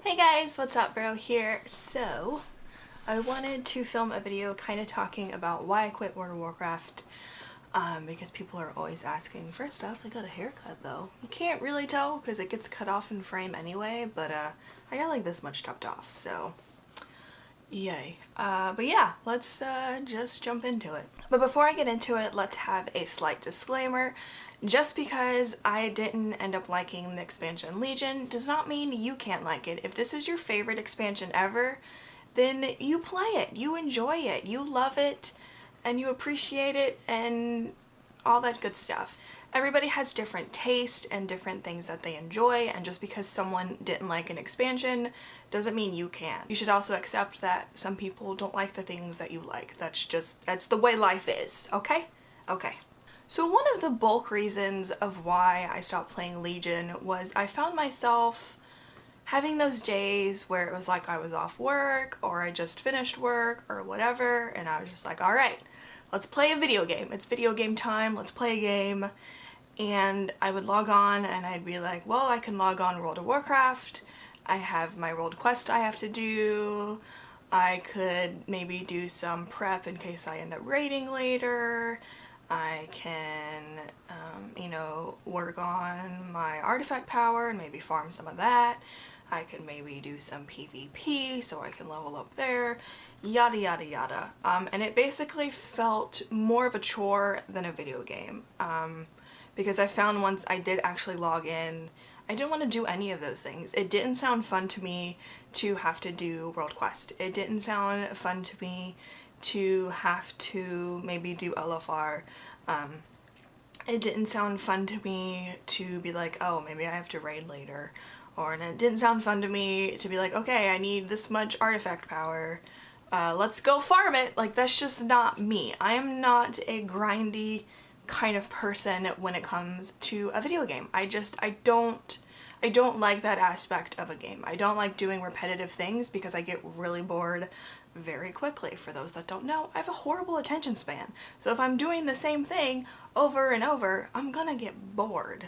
Hey guys, what's up? Vero here. So, I wanted to film a video kind of talking about why I quit World of Warcraft because people are always asking. First off, I got a haircut though. You can't really tell because it gets cut off in frame anyway, but I got like this much chopped off, so yay. But yeah, let's just jump into it. But before I get into it, let's have a slight disclaimer. Just because I didn't end up liking the expansion Legion does not mean you can't like it. If this is your favorite expansion ever, then you play it, you enjoy it, you love it, and you appreciate it, and all that good stuff. Everybody has different taste and different things that they enjoy, and just because someone didn't like an expansion doesn't mean you can. You should also accept that some people don't like the things that you like. That's the way life is, okay? Okay. So one of the bulk reasons of why I stopped playing Legion was I found myself having those days where it was like I was off work or I just finished work or whatever, and I was just like, alright, let's play a video game. It's video game time, let's play a game. And I would log on and I'd be like, well, I can log on World of Warcraft, I have my world quest I have to do, I could maybe do some prep in case I end up raiding later, I can, you know, work on my artifact power and maybe farm some of that. I could maybe do some PvP so I can level up there, yada yada yada. And it basically felt more of a chore than a video game. Because I found once I did actually log in, I didn't want to do any of those things. It didn't sound fun to me to have to do World Quest. It didn't sound fun to me to have to maybe do LFR. It didn't sound fun to me to be like, oh, maybe I have to raid later. And it didn't sound fun to me to be like, okay, I need this much artifact power. Let's go farm it. Like, that's just not me. I am not a grindy kind of person when it comes to a video game. I don't like that aspect of a game. I don't like doing repetitive things because I get really bored very quickly. For those that don't know, I have a horrible attention span. So if I'm doing the same thing over and over, I'm gonna get bored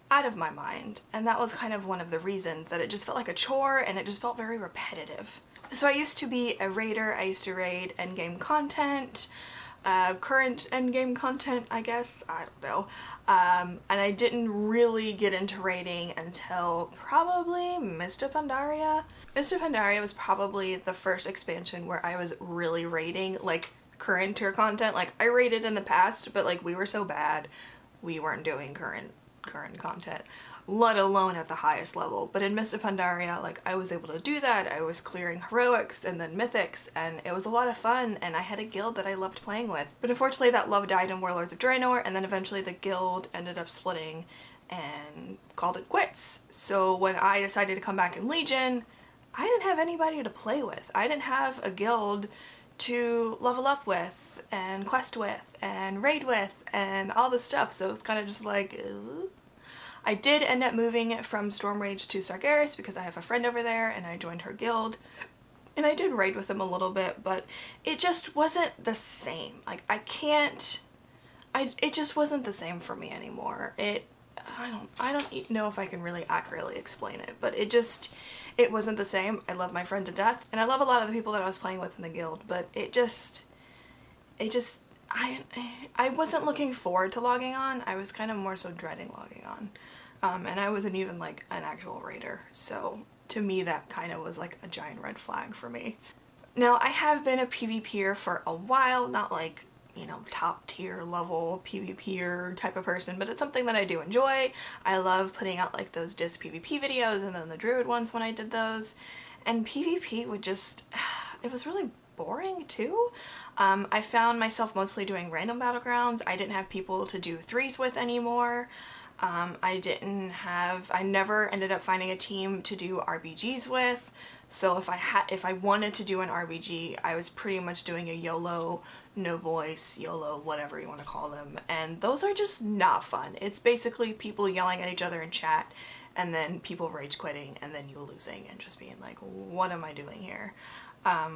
out of my mind. And that was kind of one of the reasons that it just felt like a chore and it just felt very repetitive. So I used to be a raider. I used to raid endgame content. Current endgame content, I guess, I don't know. And I didn't really get into raiding until probably Mist of Pandaria. Mist of Pandaria was probably the first expansion where I was really raiding, like, current tier content. Like, I raided in the past, but like we were so bad, we weren't doing current content, let alone at the highest level. But in Mist of Pandaria, like, I was able to do that. I was clearing heroics and then mythics, and it was a lot of fun, and I had a guild that I loved playing with. But unfortunately that love died in Warlords of Draenor, and then eventually the guild ended up splitting and called it quits. So when I decided to come back in Legion, I didn't have anybody to play with. I didn't have a guild to level up with and quest with and raid with and all this stuff, so it's kind of just like, I did end up moving from Stormrage to Sargeras because I have a friend over there and I joined her guild. And I did raid with them a little bit, but it just wasn't the same. Like, it just wasn't the same for me anymore. I don't know if I can really accurately explain it, but it wasn't the same. I love my friend to death, and I love a lot of the people that I was playing with in the guild, but I wasn't looking forward to logging on. I was kind of more so dreading logging on. And I wasn't even like an actual raider, so to me that kind of was like a giant red flag for me. Now, I have been a PvPer for a while, not like, you know, top tier level PvPer type of person, but it's something that I do enjoy. I love putting out like those disc PvP videos and then the druid ones when I did those, and PvP would just, it was really boring too. I found myself mostly doing random battlegrounds. I didn't have people to do threes with anymore. I never ended up finding a team to do RBGs with, so if I wanted to do an RBG, I was pretty much doing a YOLO, no voice, YOLO, whatever you want to call them, and those are just not fun. It's basically people yelling at each other in chat, and then people rage quitting, and then you losing, and just being like, what am I doing here?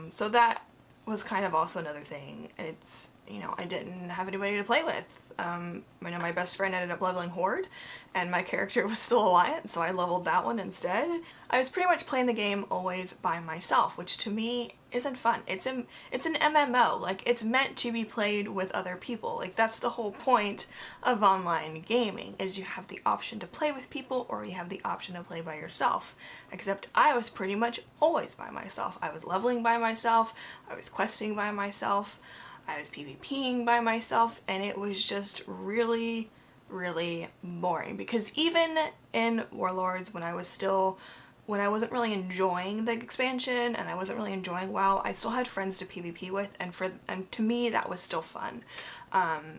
So that was kind of also another thing. It's, you know, I didn't have anybody to play with. I know my best friend ended up leveling Horde, and my character was still Alliance, so I leveled that one instead. I was pretty much playing the game always by myself, which to me isn't fun. It's an MMO, like it's meant to be played with other people. Like that's the whole point of online gaming, is you have the option to play with people or you have the option to play by yourself. Except I was pretty much always by myself. I was leveling by myself, I was questing by myself, I was PvPing by myself, and it was just really, really boring. Because even in Warlords, when I wasn't really enjoying the expansion and I wasn't really enjoying WoW, I still had friends to PvP with, and to me that was still fun.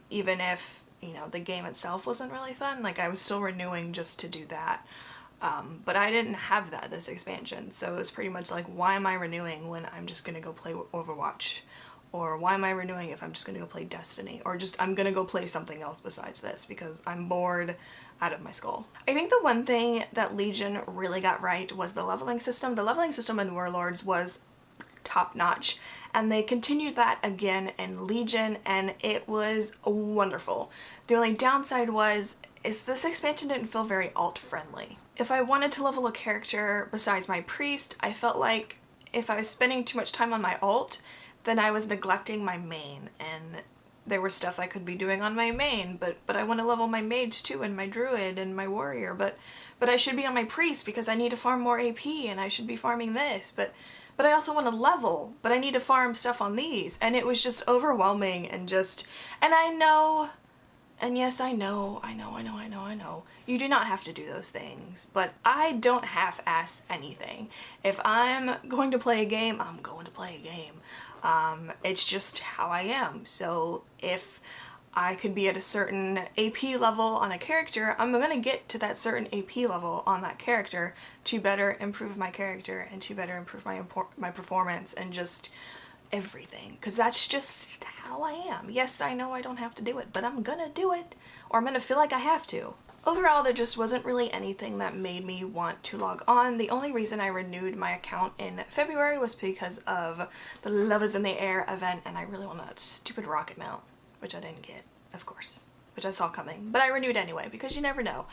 Even if, you know, the game itself wasn't really fun, like I was still renewing just to do that. But I didn't have that this expansion, so it was pretty much like, why am I renewing when I'm just gonna go play Overwatch? Or why am I renewing if I'm just gonna go play Destiny? Or just I'm gonna go play something else besides this because I'm bored out of my skull. I think the one thing that Legion really got right was the leveling system. The leveling system in Warlords was top notch, and they continued that again in Legion, and it was wonderful. The only downside is this expansion didn't feel very alt friendly. If I wanted to level a character besides my priest, I felt like if I was spending too much time on my alt, then I was neglecting my main, and there was stuff I could be doing on my main, but I want to level my mage too, and my druid and my warrior, but I should be on my priest because I need to farm more AP and I should be farming this, but I also want to level, but I need to farm stuff on these, and it was just overwhelming and I know, and yes, I know, you do not have to do those things, but I don't half-ass anything. If I'm going to play a game, I'm going to play a game. It's just how I am. So if I could be at a certain AP level on a character, I'm gonna get to that certain AP level on that character to better improve my character and to better improve my performance and just everything, because that's just how I am. Yes, I know I don't have to do it, but I'm gonna do it, or I'm gonna feel like I have to. Overall, there just wasn't really anything that made me want to log on. The only reason I renewed my account in February was because of the Love is in the Air event, and I really want that stupid rocket mount, which I didn't get, of course, which I saw coming, but I renewed anyway because you never know.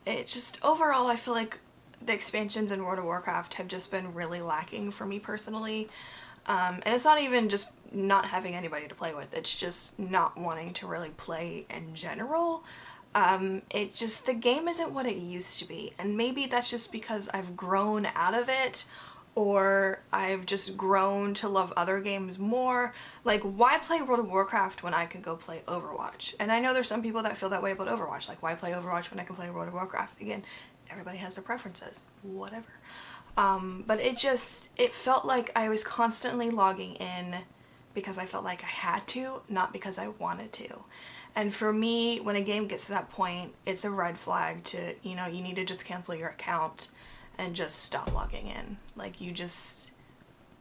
It just, overall, I feel like the expansions in World of Warcraft have just been really lacking for me personally. And it's not even just not having anybody to play with, it's just not wanting to really play in general. The game isn't what it used to be, and maybe that's just because I've grown out of it, or I've just grown to love other games more. Like, why play World of Warcraft when I could go play Overwatch? And I know there's some people that feel that way about Overwatch, like, why play Overwatch when I can play World of Warcraft? Again, everybody has their preferences, whatever. But it felt like I was constantly logging in because I felt like I had to, not because I wanted to. And for me, when a game gets to that point, it's a red flag to, you know, you need to just cancel your account and just stop logging in. Like, you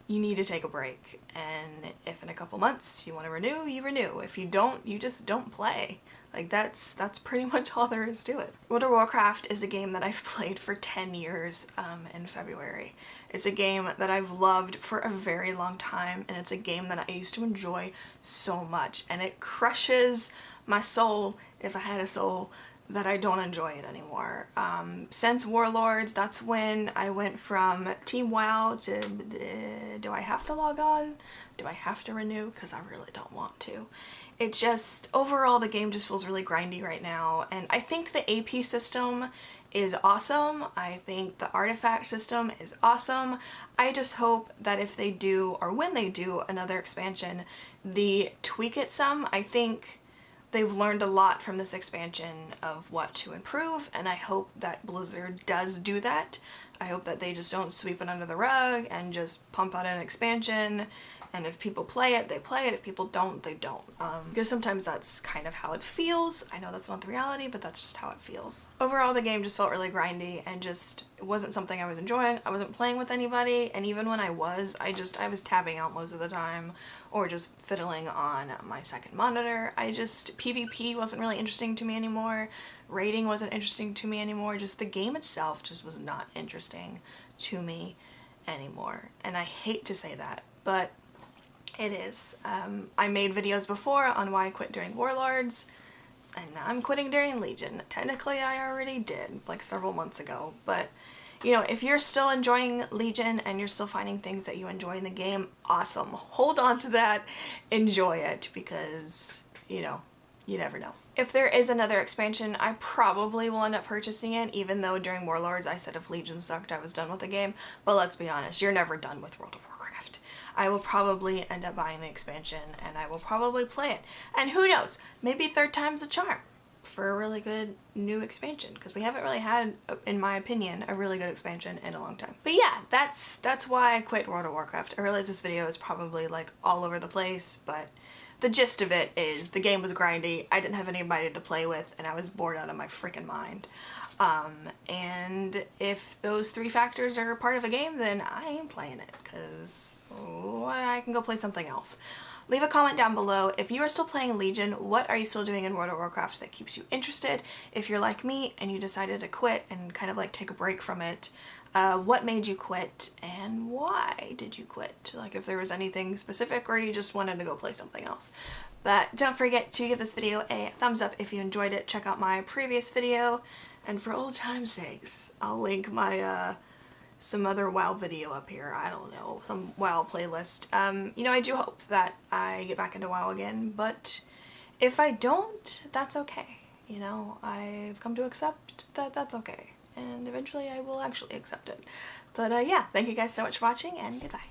need to take a break. And if in a couple months you want to renew, you renew. If you don't, you just don't play. Like, that's pretty much all there is to it. World of Warcraft is a game that I've played for 10 years in February. It's a game that I've loved for a very long time, and it's a game that I used to enjoy so much, and it crushes my soul, if I had a soul, that I don't enjoy it anymore. Since Warlords, that's when I went from Team WoW to do I have to log on? Do I have to renew? Because I really don't want to. It just, overall the game just feels really grindy right now, and I think the AP system is awesome. I think the artifact system is awesome. I just hope that if they do, or when they do another expansion, they tweak it some. I think they've learned a lot from this expansion of what to improve, and I hope that Blizzard does do that. I hope that they just don't sweep it under the rug and just pump out an expansion, and if people play it, they play it. If people don't, they don't. Because sometimes that's kind of how it feels. I know that's not the reality, but that's just how it feels. Overall, the game just felt really grindy, and just, it wasn't something I was enjoying. I wasn't playing with anybody, and even when I was tabbing out most of the time, or just fiddling on my second monitor. PvP wasn't really interesting to me anymore. Raiding wasn't interesting to me anymore. Just the game itself just was not interesting to me anymore. And I hate to say that, but It is. I made videos before on why I quit during Warlords, and now I'm quitting during Legion. Technically I already did, like several months ago, but you know, if you're still enjoying Legion and you're still finding things that you enjoy in the game, awesome. Hold on to that, enjoy it, because, you know, you never know. If there is another expansion, I probably will end up purchasing it, even though during Warlords I said if Legion sucked I was done with the game, but let's be honest, you're never done with World of Warcraft. I will probably end up buying the expansion, and I will probably play it. And who knows, maybe third time's a charm for a really good new expansion, because we haven't really had, in my opinion, a really good expansion in a long time. But yeah, that's why I quit World of Warcraft. I realize this video is probably like all over the place, but the gist of it is the game was grindy, I didn't have anybody to play with, and I was bored out of my freaking mind. And if those three factors are part of a game, then I ain't playing it, because I can go play something else. Leave a comment down below. If you are still playing Legion, what are you still doing in World of Warcraft that keeps you interested? If you're like me and you decided to quit and kind of like take a break from it, what made you quit and why did you quit? Like if there was anything specific or you just wanted to go play something else. But don't forget to give this video a thumbs up if you enjoyed it. Check out my previous video, and for old time's sakes, I'll link my some other WoW video up here. I don't know, some WoW playlist. You know, I do hope that I get back into WoW again, but if I don't, that's okay. You know, I've come to accept that that's okay, and eventually I will actually accept it. But yeah, thank you guys so much for watching, and goodbye.